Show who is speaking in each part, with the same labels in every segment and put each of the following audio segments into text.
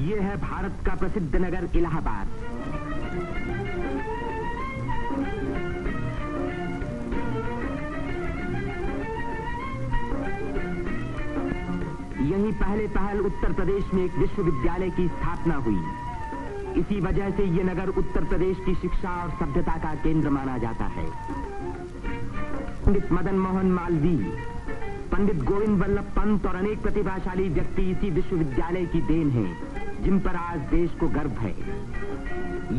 Speaker 1: ये है भारत का प्रसिद्ध नगर इलाहाबाद। यहीं पहल उत्तर प्रदेश में एक विश्वविद्यालय की स्थापना हुई। इसी वजह से ये नगर उत्तर प्रदेश की शिक्षा और सभ्यता का केंद्र माना जाता है। पंडित मदन मोहन मालवीय, पंडित गोविंद वल्लभ पंत और अनेक प्रतिभाशाली व्यक्ति इसी विश्वविद्यालय की देन हैं, जिन पर आज देश को गर्व है।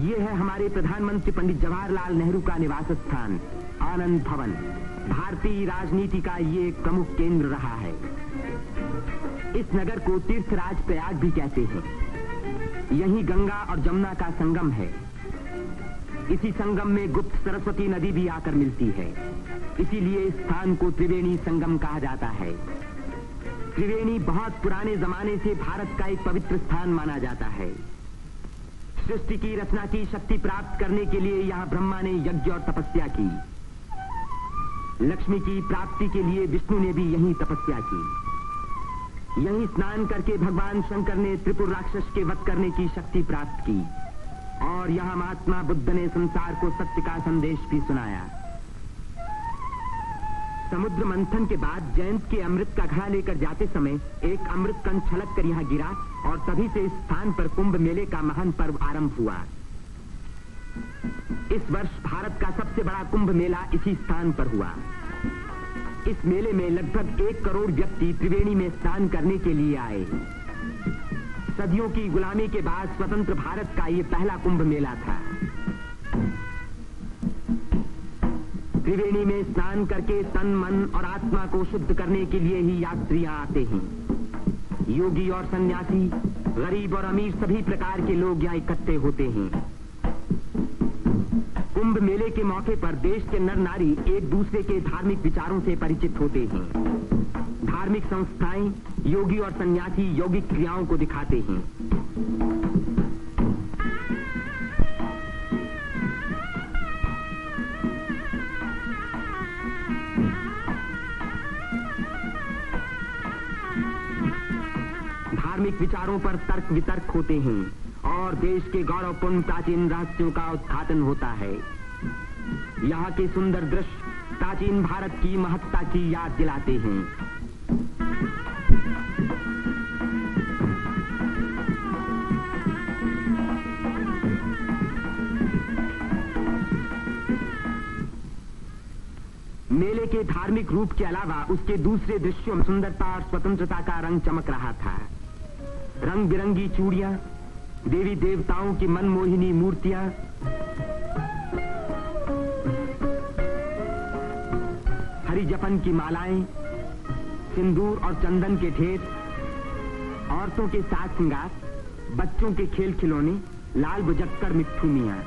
Speaker 1: ये है हमारे प्रधानमंत्री पंडित जवाहरलाल नेहरू का निवास स्थान, आनंद भवन। भारतीय राजनीति का ये एक प्रमुख केंद्र रहा है। इस नगर को तीर्थराज प्रयाग भी कहते हैं। यहीं गंगा और जमुना का संगम है। इसी संगम में गुप्त सरस्वती नदी भी आकर मिलती है। इसीलिए इस स्थान को त्रिवेणी संगम कहा जाता है। त्रिवेणी बहुत पुराने जमाने से भारत का एक पवित्र स्थान माना जाता है। सृष्टि की रचना की शक्ति प्राप्त करने के लिए यहाँ ब्रह्मा ने यज्ञ और तपस्या की। लक्ष्मी की प्राप्ति के लिए विष्णु ने भी यहीं तपस्या की। यहीं स्नान करके भगवान शंकर ने त्रिपुर राक्षस के वध करने की शक्ति प्राप्त की और यहाँ महात्मा बुद्ध ने संसार को सत्य का संदेश भी सुनाया। समुद्र मंथन के बाद जयंत के अमृत का घड़ा लेकर जाते समय एक अमृत कण छलक कर यहाँ गिरा और तभी से इस स्थान पर कुंभ मेले का महान पर्व आरंभ हुआ। इस वर्ष भारत का सबसे बड़ा कुंभ मेला इसी स्थान पर हुआ। इस मेले में लगभग 1 करोड़ व्यक्ति त्रिवेणी में स्नान करने के लिए आए। सदियों की गुलामी के बाद स्वतंत्र भारत का ये पहला कुंभ मेला था। त्रिवेणी में स्नान करके तन, मन और आत्मा को शुद्ध करने के लिए ही यात्री यहाँ आते हैं। योगी और सन्यासी, गरीब और अमीर सभी प्रकार के लोग यहाँ इकट्ठे होते हैं। कुंभ मेले के मौके पर देश के नर नारी एक दूसरे के धार्मिक विचारों से परिचित होते हैं। धार्मिक संस्थाएं योगी और सन्यासी यौगिक क्रियाओं को दिखाते हैं। धार्मिक विचारों पर तर्क वितर्क होते हैं और देश के गौरवपूर्ण प्राचीन रहस्यों का उद्घाटन होता है। यहाँ के सुंदर दृश्य प्राचीन भारत की महत्ता की याद दिलाते हैं। मेले के धार्मिक रूप के अलावा उसके दूसरे दृश्यों में सुंदरता और स्वतंत्रता का रंग चमक रहा था। रंग बिरंगी चूड़ियां, देवी देवताओं की मनमोहिनी मूर्तियां, हरी जपन की मालाएं, सिंदूर और चंदन के ढेर, औरतों के साज श्रृंगार, बच्चों के खेल खिलौने, लाल बुझक्कड़ मिट्ठू मियां।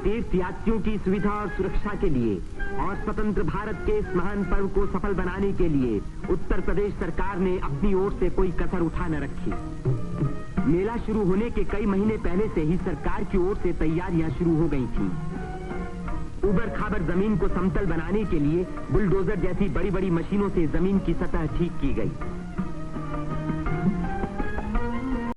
Speaker 1: तीर्थ यात्रियों की सुविधा और सुरक्षा के लिए और स्वतंत्र भारत के इस महान पर्व को सफल बनाने के लिए उत्तर प्रदेश सरकार ने अपनी ओर से कोई कसर उठा न रखी। मेला शुरू होने के कई महीने पहले से ही सरकार की ओर से तैयारियां शुरू हो गई थीं। उबड़ खाबड़ जमीन को समतल बनाने के लिए बुलडोजर जैसी बड़ी बड़ी मशीनों से जमीन की सतह ठीक की गई।